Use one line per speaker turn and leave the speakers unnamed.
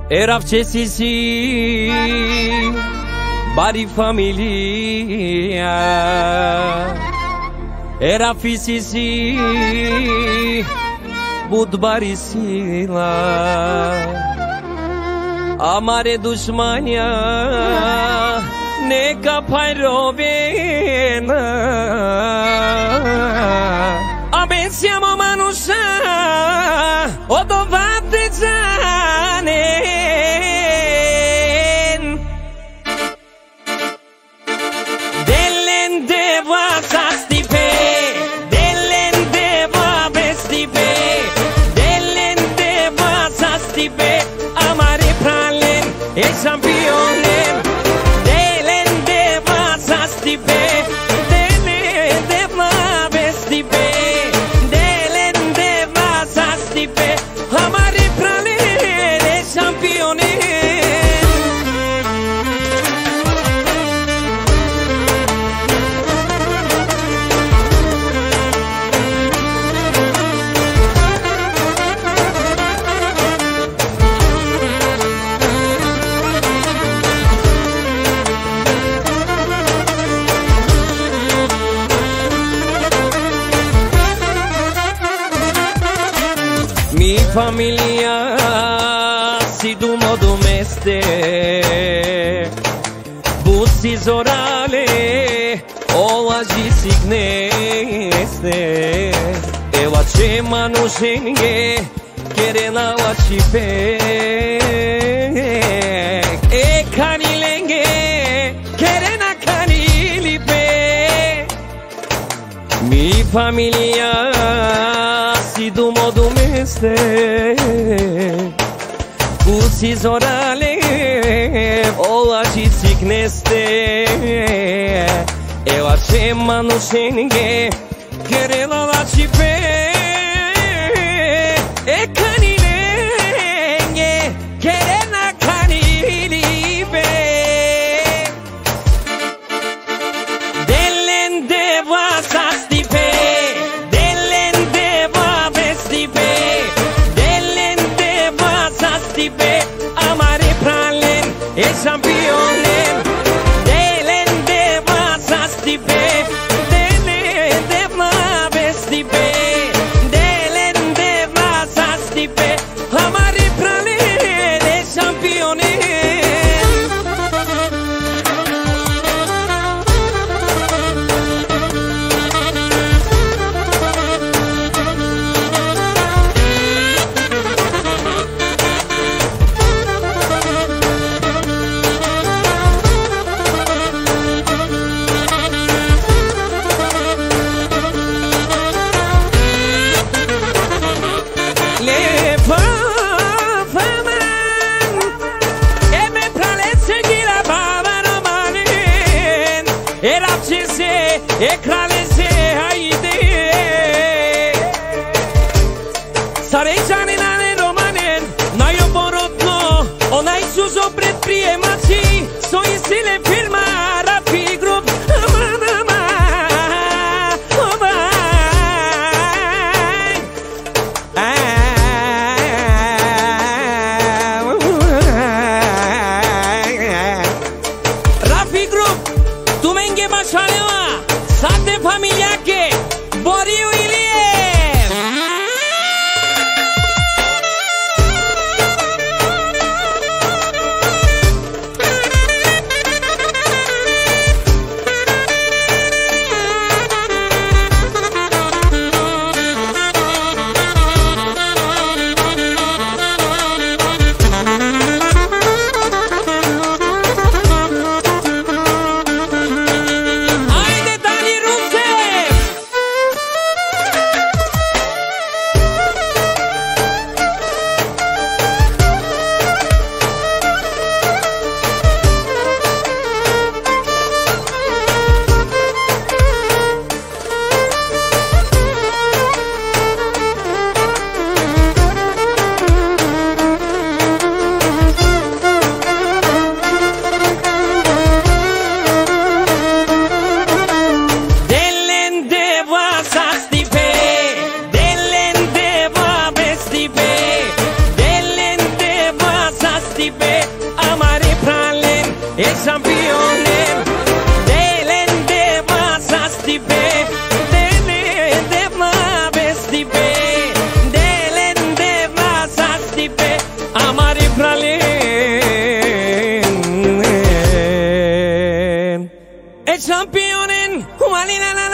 Era FCCC, Bari Familia. Era FCCC, Budbari Sila. Amare dușmania ne capairovena. Aben siamo manusha o dovate zanen Delende va sastipe Delende va vestipe Delende va sastipe Amare pralen e championen Delende va sastipe Delende va vestipe Delende va sastipe Amare pralen e championen Mi familia si du modo meste Bussi zorale o agi signeste Eu ace manușenge Kerena wachipe E kanilenge Kerena kanilipe Mi familia si du modo meste Bussi zorale o agi signeste Eu ace manușenge Kerena wachipe E kanilenge Kerena kanilipe Delende va sastipe Delende va vestipe Delende va sastipe Amare pralen e championen Delende va sastipe Delende va vestipe Delende va sastipe Amare pralen e championen Era FCCC, ekralese haydi Sarejane nane romanen Najo borotno Onaj suzo predprijemači Soji sile firma Rafi Group Aman aman Rafi Group Tu menge mașalewa Sate familia ke Boriu Ilie Championen, Humalina